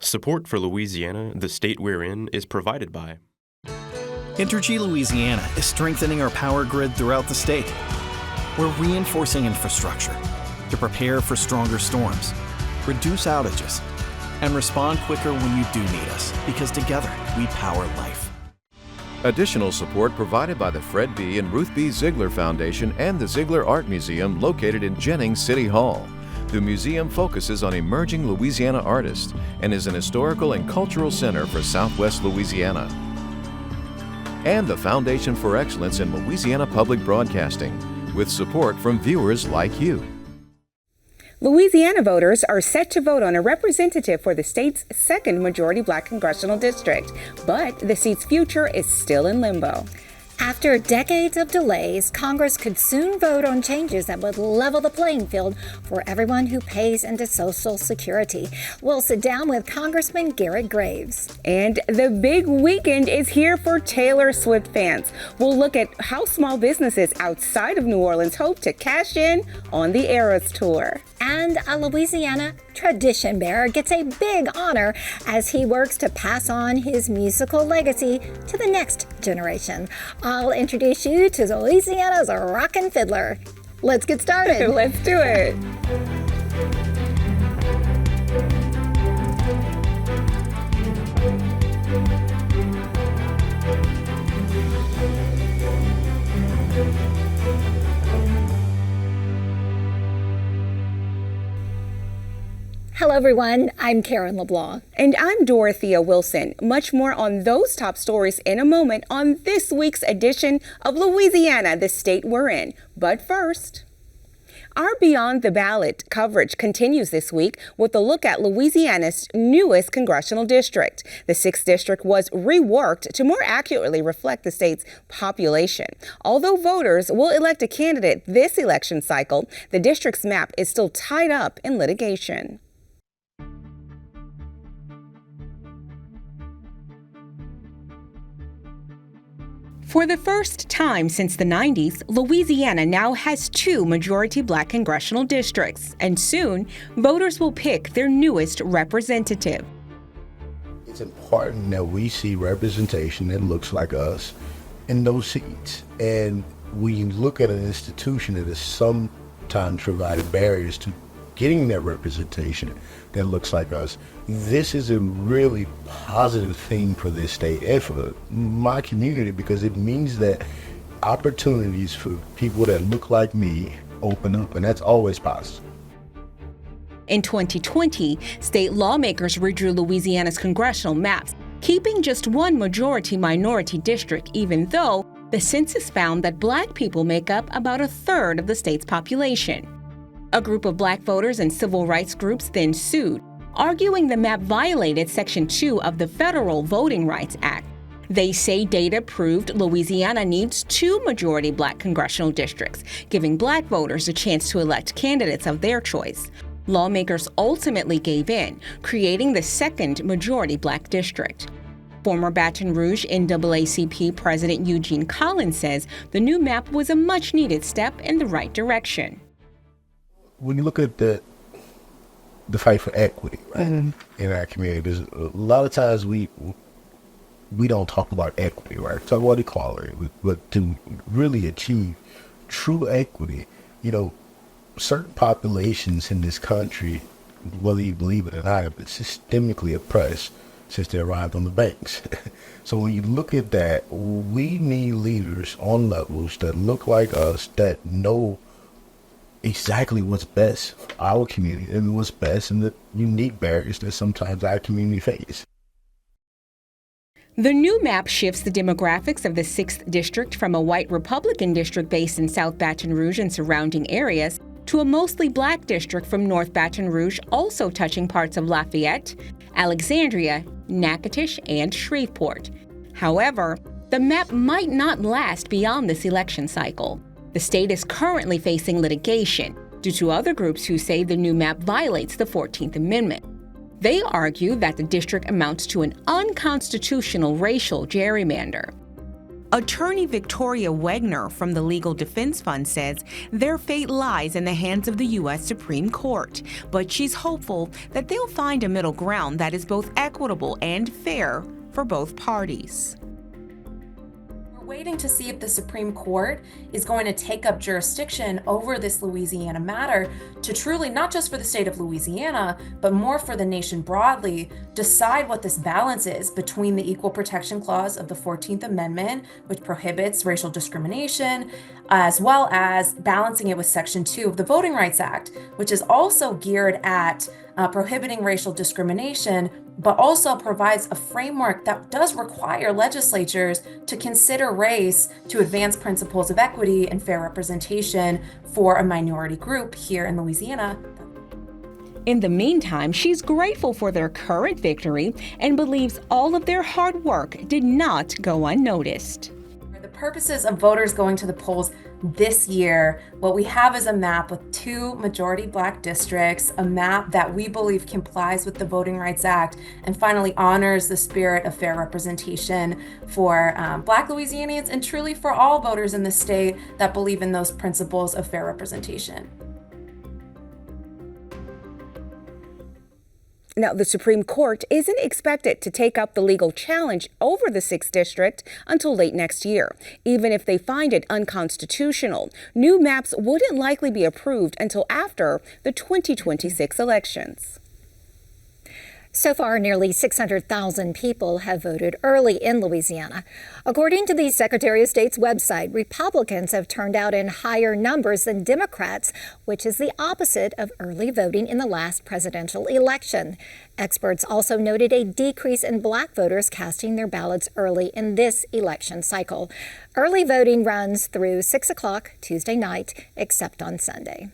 Support for Louisiana, the state we're in, is provided by Entergy Louisiana is strengthening our power grid throughout the state. We're reinforcing infrastructure to prepare for stronger storms, reduce outages, and respond quicker when you do need us, because together we power life. Additional support provided by the Fred B. and Ruth B. Ziegler Foundation and the Ziegler Art Museum located in Jennings City Hall. The museum focuses on emerging Louisiana artists and is an historical and cultural center for Southwest Louisiana. And the Foundation for Excellence in Louisiana Public Broadcasting, with support from viewers like you. Louisiana voters are set to vote on a representative for the state's second majority black congressional district, but the seat's future is still in limbo. After decades of delays, Congress could soon vote on changes that would level the playing field for everyone who pays into Social Security. We'll sit down with Congressman Garett Graves. And the big weekend is here for Taylor Swift fans. We'll look at how small businesses outside of New Orleans hope to cash in on the Eras Tour. And a Louisiana tradition bearer gets a big honor as he works to pass on his musical legacy to the next generation. I'll introduce you to Louisiana's rockin' fiddler. Let's get started. Let's do it. Hello, everyone. I'm Karen LeBlanc. And I'm Dorothea Wilson. Much more on those top stories in a moment on this week's edition of Louisiana, the state we're in. But first, our Beyond the Ballot coverage continues this week with a look at Louisiana's newest congressional district. The 6th district was reworked to more accurately reflect the state's population. Although voters will elect a candidate this election cycle, the district's map is still tied up in litigation. For the first time since the 90s, Louisiana now has 2 majority black congressional districts, and soon voters will pick their newest representative. It's important that we see representation that looks like us in those seats. And when you look at an institution that has sometimes provided barriers to getting that representation that looks like us, this is a really positive thing for this state and for my community, because it means that opportunities for people that look like me open up, and that's always positive. In 2020, state lawmakers redrew Louisiana's congressional maps, keeping just one majority-minority district, even though the census found that black people make up about 1/3 of the state's population. A group of black voters and civil rights groups then sued, arguing the map violated Section 2 of the Federal Voting Rights Act. They say data proved Louisiana needs 2 majority black congressional districts, giving black voters a chance to elect candidates of their choice. Lawmakers ultimately gave in, creating the 2nd majority black district. Former Baton Rouge NAACP President Eugene Collins says the new map was a much-needed step in the right direction. When you look at the fight for equity, right, in our community, there's a lot of times we don't talk about equity, right? Talk about equality, but to really achieve true equity, certain populations in this country, whether you believe it or not, have been systemically oppressed since they arrived on the banks. So when you look at that, we need leaders on levels that look like us, that know exactly what's best for our community and what's best in the unique barriers that sometimes our community face. The new map shifts the demographics of the 6th district from a white Republican district based in South Baton Rouge and surrounding areas to a mostly black district from North Baton Rouge, also touching parts of Lafayette, Alexandria, Natchitoches, and Shreveport. However, the map might not last beyond this election cycle. The state is currently facing litigation due to other groups who say the new map violates the 14th Amendment. They argue that the district amounts to an unconstitutional racial gerrymander. Attorney Victoria Wegner from the Legal Defense Fund says their fate lies in the hands of the U.S. Supreme Court, but she's hopeful that they'll find a middle ground that is both equitable and fair for both parties. Waiting to see if the Supreme Court is going to take up jurisdiction over this Louisiana matter to truly, not just for the state of Louisiana, but more for the nation broadly, decide what this balance is between the Equal Protection Clause of the 14th Amendment, which prohibits racial discrimination, as well as balancing it with Section 2 of the Voting Rights Act, which is also geared at prohibiting racial discrimination, but also provides a framework that does require legislatures to consider race to advance principles of equity and fair representation for a minority group here in Louisiana. In the meantime, she's grateful for their current victory and believes all of their hard work did not go unnoticed. For the purposes of voters going to the polls this year, what we have is a map with 2 majority Black districts, a map that we believe complies with the Voting Rights Act, and finally honors the spirit of fair representation for Black Louisianians and truly for all voters in the state that believe in those principles of fair representation. Now, the Supreme Court isn't expected to take up the legal challenge over the 6th District until late next year. Even if they find it unconstitutional, new maps wouldn't likely be approved until after the 2026 elections. So far, nearly 600,000 people have voted early in Louisiana. According to the Secretary of State's website, Republicans have turned out in higher numbers than Democrats, which is the opposite of early voting in the last presidential election. Experts also noted a decrease in Black voters casting their ballots early in this election cycle. Early voting runs through 6 o'clock Tuesday night, except on Sunday.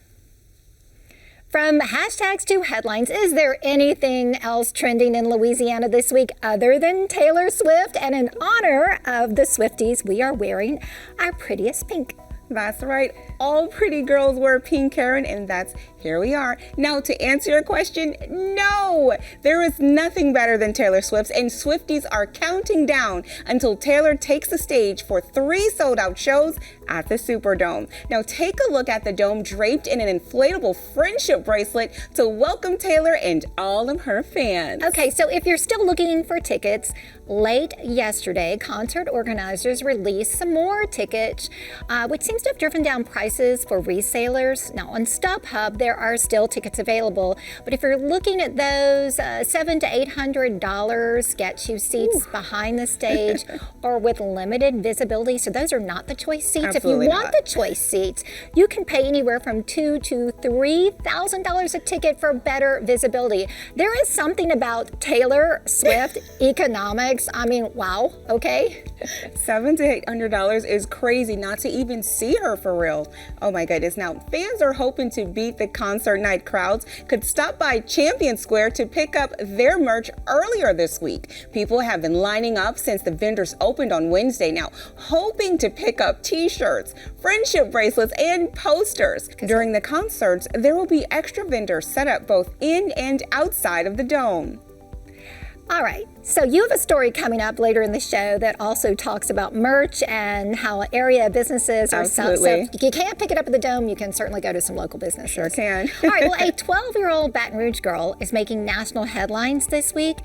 From hashtags to headlines, is there anything else trending in Louisiana this week other than Taylor Swift? And in honor of the Swifties, we are wearing our prettiest pink. That's right. All pretty girls wear pink, Karen, and here we are. Now, to answer your question, no, there is nothing better than Taylor Swift's, and Swifties are counting down until Taylor takes the stage for 3 sold-out shows at the Superdome. Now, take a look at the dome draped in an inflatable friendship bracelet to welcome Taylor and all of her fans. Okay, so if you're still looking for tickets, late yesterday, concert organizers released some more tickets, which seems to have driven down prices for resellers. Now, on StubHub, there are still tickets available, but if you're looking at those, $700 to $800 gets you seats behind the stage or with limited visibility. So those are not the choice seats. Absolutely if you want the choice seats, you can pay anywhere from $2,000 to $3,000 a ticket for better visibility. There is something about Taylor Swift economics. I mean, wow, okay? $700 to $800 is crazy not to even see her for real. Oh my goodness. Now, fans are hoping to beat the concert night crowds could stop by Champion Square to pick up their merch earlier this week. People have been lining up since the vendors opened on Wednesday now, hoping to pick up t-shirts, friendship bracelets, and posters. During the concerts, there will be extra vendors set up both in and outside of the dome. All right, so you have a story coming up later in the show that also talks about merch and how area businesses are so you can't pick it up at the Dome. You can certainly go to some local businesses. Sure can. All right, well, a 12-year-old Baton Rouge girl is making national headlines this week.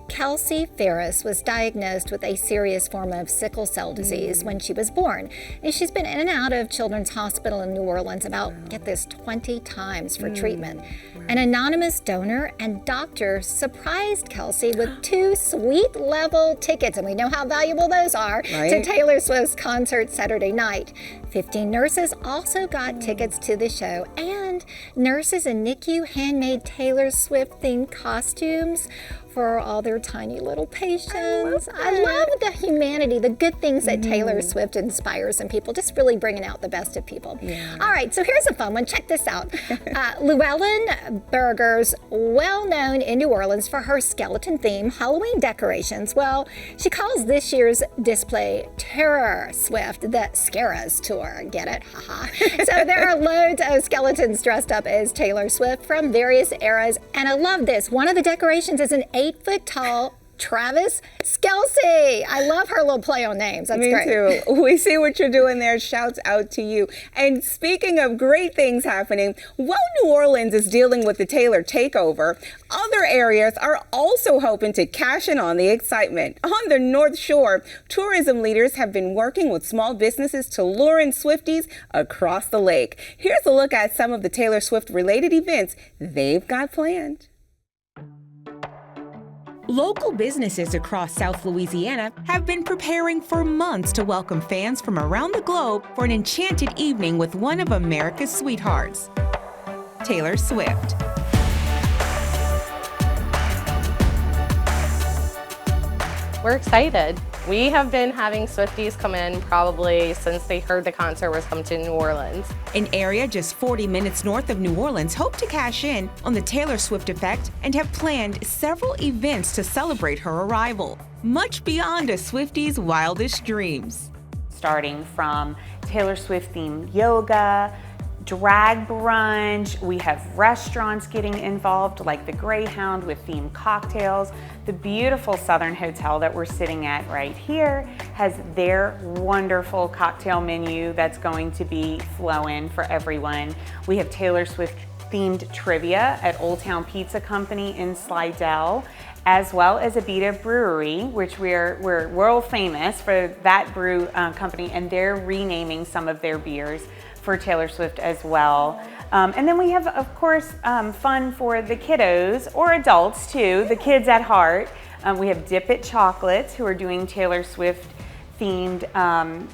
Kelsey Ferris was diagnosed with a serious form of sickle cell disease when she was born. And she's been in and out of Children's Hospital in New Orleans about, get this, 20 times for treatment. An anonymous donor and doctor surprised Kelsey with 2 suite-level tickets, and we know how valuable those are, to Taylor Swift's concert Saturday night. 15 nurses also got tickets to the show, and nurses in NICU handmade Taylor Swift-themed costumes for all their tiny little patients. I love the humanity, the good things that Taylor Swift inspires in people, just really bringing out the best of people. All right, so here's a fun one. Check this out. Llewellyn Burger's well known in New Orleans for her skeleton theme Halloween decorations. Well, she calls this year's display Terror Swift, the Scaras Tour. Get it? Haha. So there are loads of skeletons dressed up as Taylor Swift from various eras. And I love this. One of the decorations is an 8-foot tall Travis Skelsey. I love her little play on names. That's great. Me too. We see what you're doing there. Shouts out to you. And speaking of great things happening, while New Orleans is dealing with the Taylor takeover, other areas are also hoping to cash in on the excitement. On the North Shore, tourism leaders have been working with small businesses to lure in Swifties across the lake. Here's a look at some of the Taylor Swift related events they've got planned. Local businesses across South Louisiana have been preparing for months to welcome fans from around the globe for an enchanted evening with one of America's sweethearts, Taylor Swift. We're excited. We have been having Swifties come in probably since they heard the concert was coming to New Orleans. An area just 40 minutes north of New Orleans hope to cash in on the Taylor Swift effect and have planned several events to celebrate her arrival, much beyond a Swiftie's wildest dreams. Starting from Taylor Swift themed yoga, drag brunch, we have restaurants getting involved like the Greyhound with themed cocktails. The beautiful Southern Hotel that we're sitting at right here has their wonderful cocktail menu that's going to be flowing for everyone. We have Taylor Swift themed trivia at Old Town Pizza Company in Slidell, as well as Abita Brewery, which we're world famous for that brew company, and they're renaming some of their beers for Taylor Swift as well. And then we have, of course, fun for the kiddos or adults too, the kids at heart. We have Dip It Chocolates, who are doing Taylor Swift themed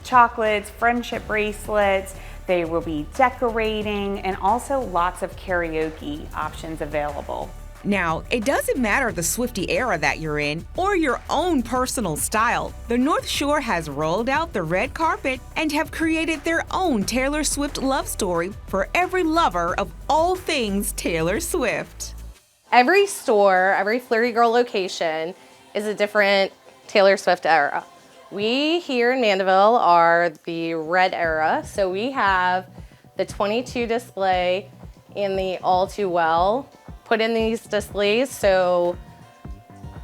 chocolates, friendship bracelets. They will be decorating, and also lots of karaoke options available. Now, it doesn't matter the Swiftie era that you're in or your own personal style. The North Shore has rolled out the red carpet and have created their own Taylor Swift love story for every lover of all things Taylor Swift. Every store, every Flirty Girl location is a different Taylor Swift era. We here in Mandeville are the red era, so we have the 22 display in the All Too Well put in these displays so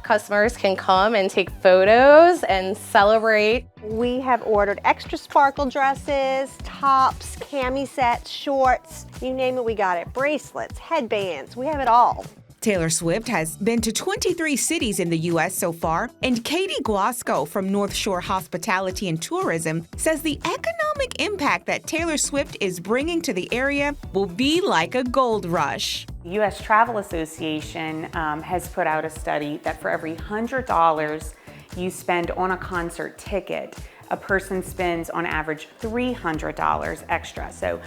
customers can come and take photos and celebrate. We have ordered extra sparkle dresses, tops, cami sets, shorts, you name it, we got it. Bracelets, headbands, we have it all. Taylor Swift has been to 23 cities in the U.S. so far, and Katie Guasco from North Shore Hospitality and Tourism says the economic impact that Taylor Swift is bringing to the area will be like a gold rush. U.S. Travel Association has put out a study that for every $100 you spend on a concert ticket, a person spends on average $300 extra. So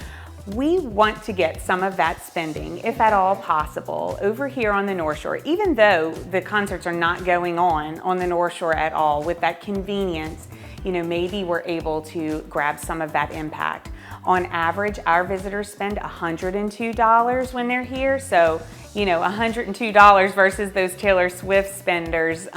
we want to get some of that spending, if at all possible, over here on the North Shore, even though the concerts are not going on the North Shore at all. With that convenience, maybe we're able to grab some of that impact. On average, our visitors spend $102 when they're here. So, $102 versus those Taylor Swift spenders.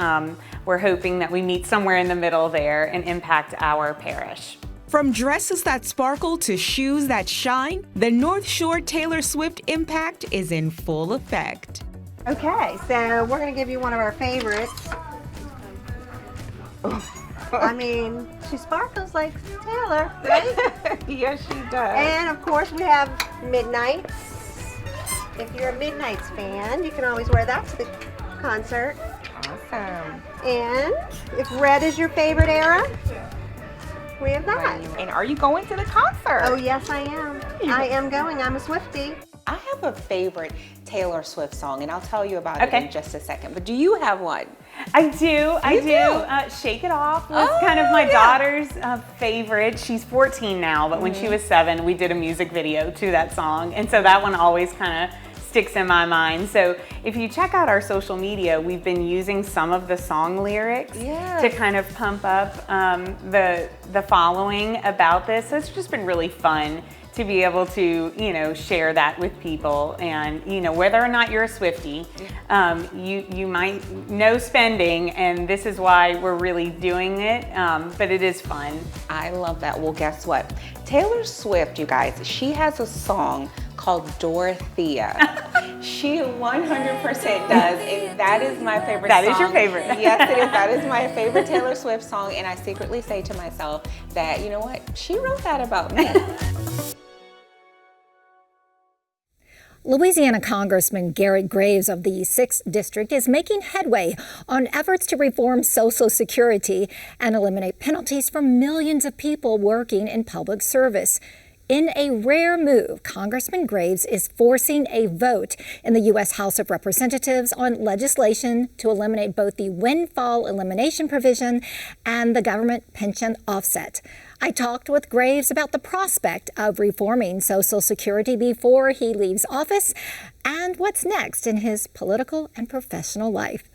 We're hoping that we meet somewhere in the middle there and impact our parish. From dresses that sparkle to shoes that shine, the North Shore Taylor Swift impact is in full effect. Okay, so we're going to give you one of our favorites. I mean, she sparkles like Taylor, right? Yes, she does. And of course we have Midnights. If you're a Midnights fan, you can always wear that to the concert. Awesome. And if red is your favorite era, we have that. And are you going to the concert? Oh, yes, I am. I am going. I'm a Swiftie. I have a favorite Taylor Swift song, and I'll tell you about it in just a second. But do you have one? I do. Shake It Off was kind of my daughter's favorite. She's 14 now, but when she was 7, we did a music video to that song. And so that one always kind of sticks in my mind. So if you check out our social media, we've been using some of the song lyrics to kind of pump up the following about this. So it's just been really fun to be able to, share that with people. And, whether or not you're a Swiftie, you might know spending, and this is why we're really doing it, but it is fun. I love that. Well, guess what? Taylor Swift, you guys, she has a song called Dorothea. She 100% does, and that is my favorite song. That is your favorite. Yes, it is. That is my favorite Taylor Swift song, and I secretly say to myself that, you know what, she wrote that about me. Louisiana Congressman Garett Graves of the 6th District is making headway on efforts to reform Social Security and eliminate penalties for millions of people working in public service. In a rare move, Congressman Graves is forcing a vote in the U.S. House of Representatives on legislation to eliminate both the windfall elimination provision and the government pension offset. I talked with Graves about the prospect of reforming Social Security before he leaves office and what's next in his political and professional life.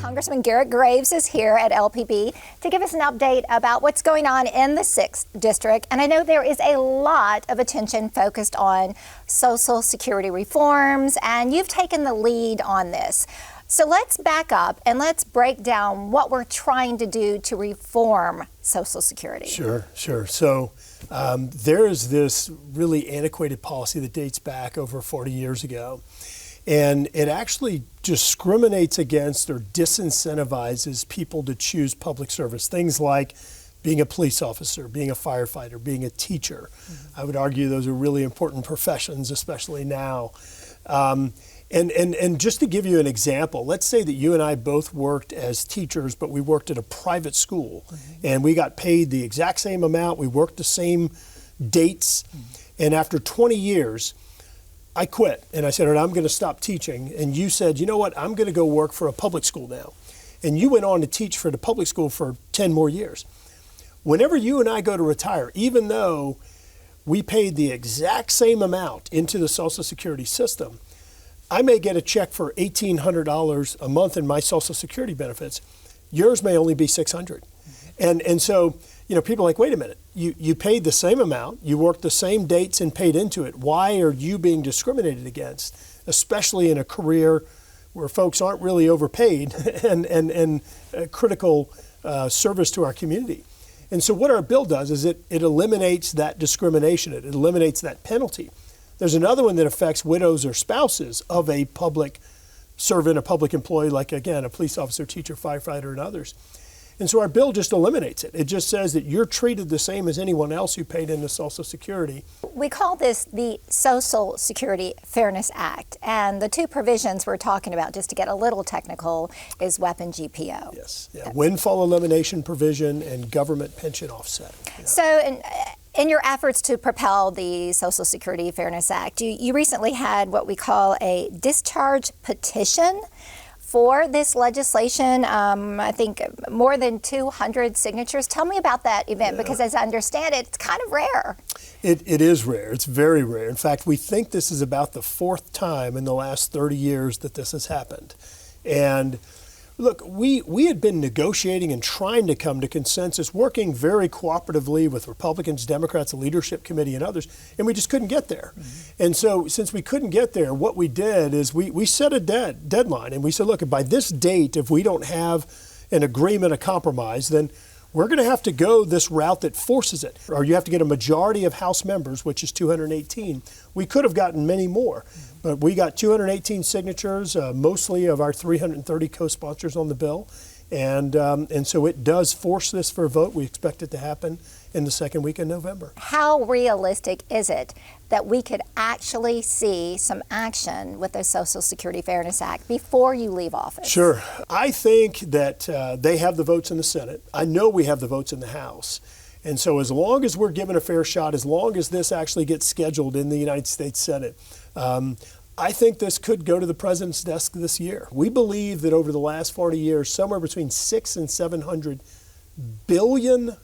Congressman Garett Graves is here at LPB to give us an update about what's going on in the 6th District. And I know there is a lot of attention focused on Social Security reforms, and you've taken the lead on this. So let's back up and let's break down what we're trying to do to reform Social Security. Sure. So there is this really antiquated policy that dates back over 40 years ago. And it actually discriminates against or disincentivizes people to choose public service. Things like being a police officer, being a firefighter, being a teacher. I would argue those are really important professions, especially now. And just to give you an example, let's say that you and I both worked as teachers, but we worked at a private school, and we got paid the exact same amount, we worked the same dates, and after 20 years, I quit, and I said, all right, I'm going to stop teaching, and you said, you know what, I'm going to go work for a public school now. And you went on to teach for the public school for 10 more years. Whenever you and I go to retire, even though we paid the exact same amount into the Social Security system, I may get a check for $1,800 a month in my Social Security benefits. Yours may only be $600. And so, you know, people are like, wait a minute, you paid the same amount, you worked the same dates and paid into it. Why are you being discriminated against, especially in a career where folks aren't really overpaid and critical service to our community? And so what our bill does is it eliminates that discrimination, it eliminates that penalty. There's another one that affects widows or spouses of a public servant, a public employee, like, again, a police officer, teacher, firefighter, and others. And so our bill just eliminates it. It just says that you're treated the same as anyone else who paid into Social Security. We call this the Social Security Fairness Act. And the two provisions we're talking about, just to get a little technical, is weapon GPO. Yes. Yeah. Windfall elimination provision and government pension offset. Yeah. So in your efforts to propel the Social Security Fairness Act, you recently had what we call a discharge petition for this legislation. I think more than 200 signatures. Tell me about that event, because as I understand it, it's kind of rare. It is rare. It's very rare. In fact, we think this is about the 4th time in the last 30 years that this has happened. And look, we had been negotiating and trying to come to consensus, working very cooperatively with Republicans, Democrats, the leadership committee, and others, and we just couldn't get there. And so since we couldn't get there, what we did is we set a deadline, and we said, look, by this date, if we don't have an agreement, a compromise, then we're going to have to go this route that forces it. Or you have to get a majority of House members, which is 218. We could have gotten many more. But we got 218 signatures, mostly of our 330 co-sponsors on the bill. And so it does force this for a vote. We expect it to happen in the second week in November. How realistic is it that we could actually see some action with the Social Security Fairness Act before you leave office? Sure. I think that they have the votes in the Senate. I know we have the votes in the House. And so as long as we're given a fair shot, as long as this actually gets scheduled in the United States Senate, I think this could go to the president's desk this year. We believe that over the last 40 years, somewhere between $600 and $700 billion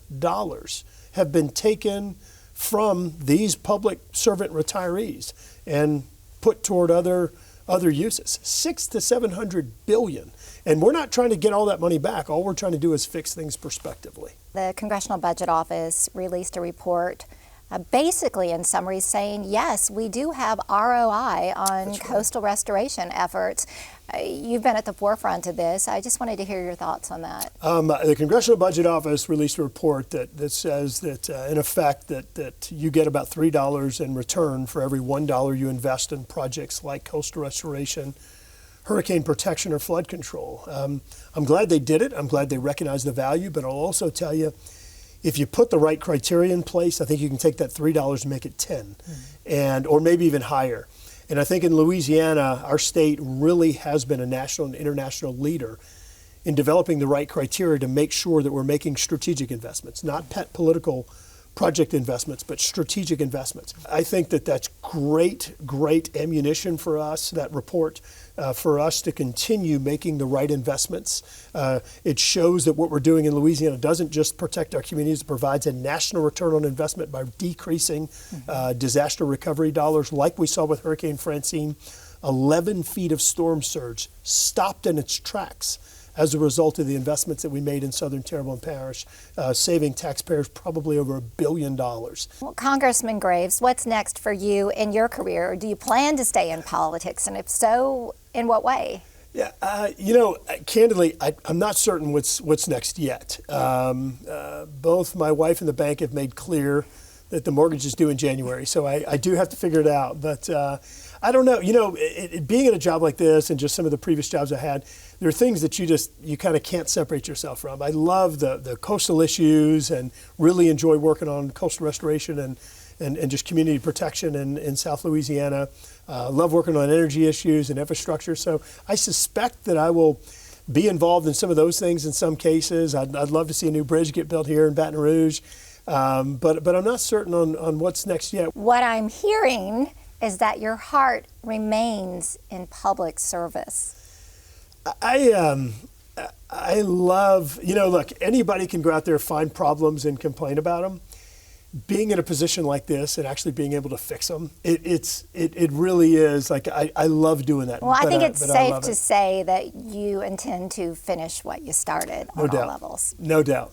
have been taken from these public servant retirees and put toward other uses. $600 to $700 billion. And we're not trying to get all that money back. All we're trying to do is fix things prospectively. The Congressional Budget Office released a report basically in summary saying, yes, we do have ROI on coastal restoration efforts. You've been at the forefront of this. I just wanted to hear your thoughts on that. The Congressional Budget Office released a report that says that, in effect, that you get about $3 in return for every $1 you invest in projects like coastal restoration, hurricane protection, or flood control. I'm glad they did it. I'm glad they recognize the value, but I'll also tell you, if you put the right criteria in place, I think you can take that $3 and make it 10, or maybe even higher. And I think in Louisiana, our state really has been a national and international leader in developing the right criteria to make sure that we're making strategic investments, not pet political project investments, but strategic investments. I think that that's great ammunition for us, that report, for us to continue making the right investments. It shows that what we're doing in Louisiana doesn't just protect our communities, it provides a national return on investment by decreasing disaster recovery dollars, like we saw with Hurricane Francine. 11 feet of storm surge stopped in its tracks as a result of the investments that we made in southern Terrebonne Parish, saving taxpayers probably over $1 billion. Well, Congressman Graves, what's next for you in your career? Do you plan to stay in politics, and if so, in what way? Yeah, candidly, I'm not certain what's next yet. Both my wife and the bank have made clear that the mortgage is due in January, so I do have to figure it out. But I don't know. Being in a job like this and just some of the previous jobs I had, there are things that you kind of can't separate yourself from. I love the coastal issues and really enjoy working on coastal restoration and just community protection in South Louisiana. Love working on energy issues and infrastructure. So I suspect that I will be involved in some of those things in some cases. I'd love to see a new bridge get built here in Baton Rouge. But I'm not certain on what's next yet. What I'm hearing is that your heart remains in public service. I love, look, anybody can go out there, find problems and complain about them. Being in a position like this and actually being able to fix them, it really is like, I love doing that. Well, I think it's safe to say that you intend to finish what you started on all levels. No doubt.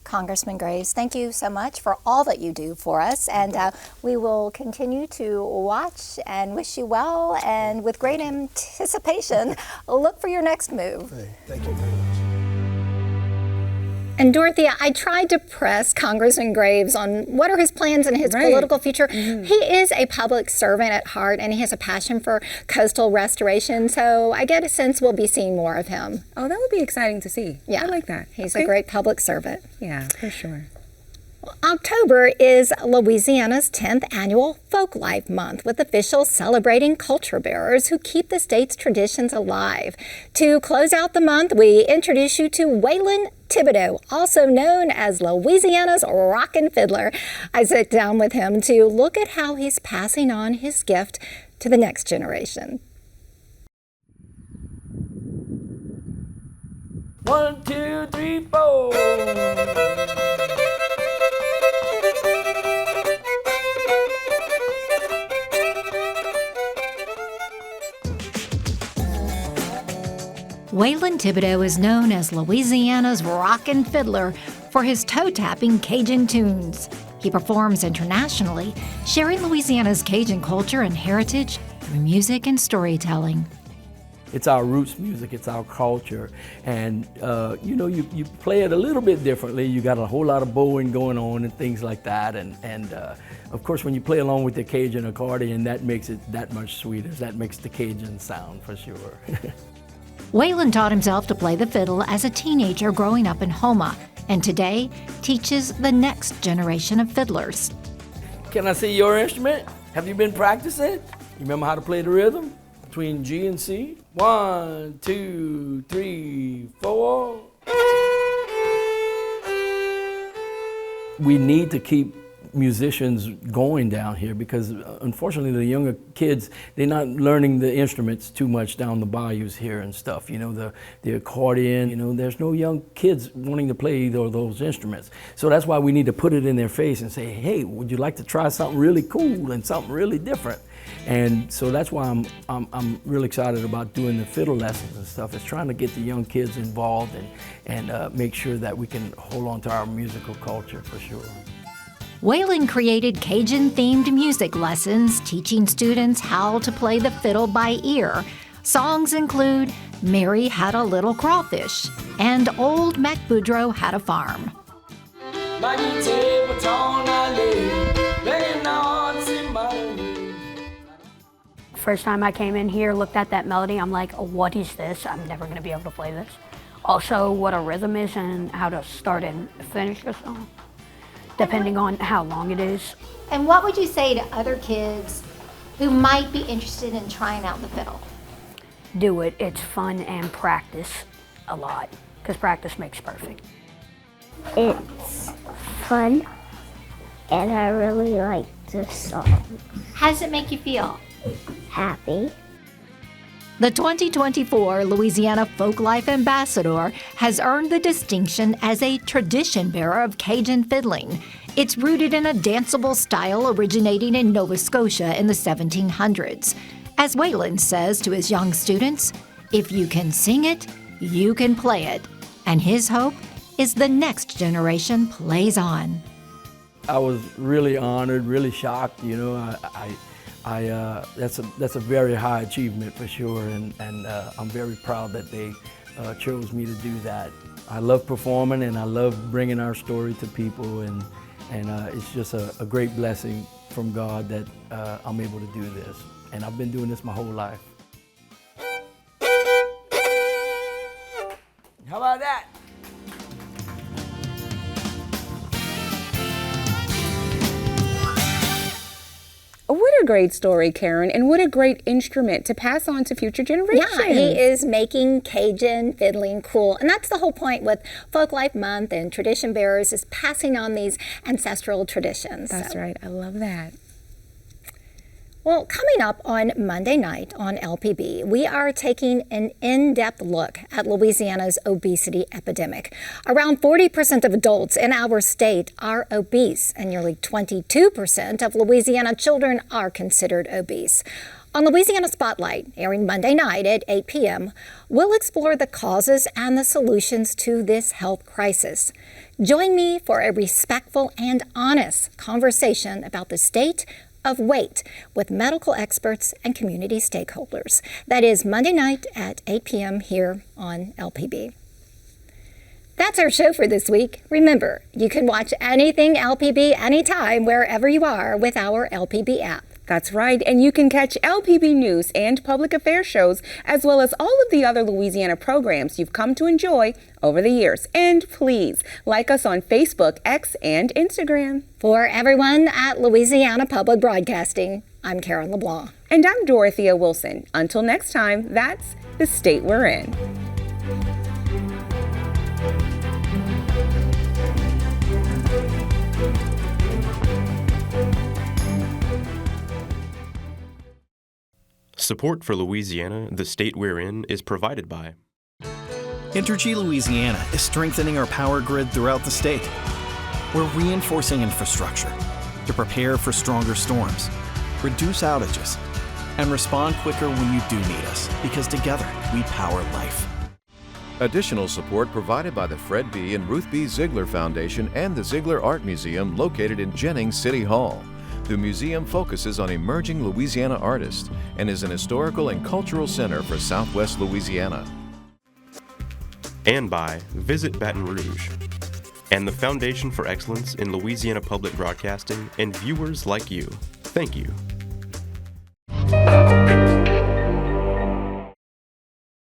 Congressman Graves, thank you so much for all that you do for us, and we will continue to watch and wish you well, and with great anticipation, look for your next move. Thank you very much. And Dorothea, I tried to press Congressman Graves on what are his plans in his political future. He is a public servant at heart, and he has a passion for coastal restoration, so I get a sense we'll be seeing more of him. Oh, that would be exciting to see. Yeah. I like that. He's a great public servant. Yeah, for sure. October is Louisiana's 10th annual Folklife Month, with officials celebrating culture bearers who keep the state's traditions alive. To close out the month, we introduce you to Waylon Thibodeaux, also known as Louisiana's rockin' fiddler. I sit down with him to look at how he's passing on his gift to the next generation. 1, 2, 3, 4. Waylon Thibodeaux is known as Louisiana's rockin' fiddler for his toe-tapping Cajun tunes. He performs internationally, sharing Louisiana's Cajun culture and heritage through music and storytelling. It's our roots music, it's our culture, and you play it a little bit differently. You got a whole lot of bowing going on and things like that, and of course when you play along with the Cajun accordion, that makes it that much sweeter. That makes the Cajun sound for sure. Waylon taught himself to play the fiddle as a teenager growing up in Houma, and today teaches the next generation of fiddlers. Can I see your instrument? Have you been practicing? You remember how to play the rhythm between G and C? 1, 2, 3, 4. We need to keep musicians going down here because unfortunately the younger kids, they're not learning the instruments too much down the bayous here and stuff. The accordion, there's no young kids wanting to play either of those instruments. So that's why we need to put it in their face and say, hey, would you like to try something really cool and something really different? And so that's why I'm really excited about doing the fiddle lessons and stuff. It's trying to get the young kids involved and make sure that we can hold on to our musical culture for sure. Waylon created Cajun-themed music lessons, teaching students how to play the fiddle by ear. Songs include Mary Had a Little Crawfish and Old Mac Boudreaux Had a Farm. First time I came in here, looked at that melody, I'm like, what is this? I'm never going to be able to play this. Also, what a rhythm is and how to start and finish a song, depending on how long it is. And what would you say to other kids who might be interested in trying out the fiddle? Do it. It's fun, and practice a lot, because practice makes perfect. It's fun, and I really like the song. How does it make you feel? Happy. The 2024 Louisiana Folklife Ambassador has earned the distinction as a tradition bearer of Cajun fiddling. It's rooted in a danceable style originating in Nova Scotia in the 1700s. As Waylon says to his young students, if you can sing it, you can play it. And his hope is the next generation plays on. I was really honored, really shocked. You know, that's a very high achievement for sure, and I'm very proud that they chose me to do that. I love performing, and I love bringing our story to people, and it's just a great blessing from God that I'm able to do this. And I've been doing this my whole life. How about that? What a great story, Karen, and what a great instrument to pass on to future generations. Yeah, he is making Cajun fiddling cool. And that's the whole point with Folklife Month and Tradition Bearers, is passing on these ancestral traditions. That's right. I love that. Well, coming up on Monday night on LPB, we are taking an in-depth look at Louisiana's obesity epidemic. Around 40% of adults in our state are obese, and nearly 22% of Louisiana children are considered obese. On Louisiana Spotlight, airing Monday night at 8 p.m., we'll explore the causes and the solutions to this health crisis. Join me for a respectful and honest conversation about the state of weight with medical experts and community stakeholders. That is Monday night at 8 p.m. here on LPB. That's our show for this week. Remember, you can watch anything LPB anytime wherever you are with our LPB app. That's right, and you can catch LPB news and public affairs shows, as well as all of the other Louisiana programs you've come to enjoy over the years. And please like us on Facebook, X, and Instagram. For everyone at Louisiana Public Broadcasting, I'm Karen LeBlanc. And I'm Dorothea Wilson. Until next time, that's the state we're in. Support for Louisiana, the state we're in, is provided by Entergy Louisiana is strengthening our power grid throughout the state. We're reinforcing infrastructure to prepare for stronger storms, reduce outages, and respond quicker when you do need us, because together we power life. Additional support provided by the Fred B. and Ruth B. Ziegler Foundation and the Ziegler Art Museum located in Jennings City Hall. The museum focuses on emerging Louisiana artists and is an historical and cultural center for Southwest Louisiana. And by Visit Baton Rouge and the Foundation for Excellence in Louisiana Public Broadcasting and viewers like you. Thank you.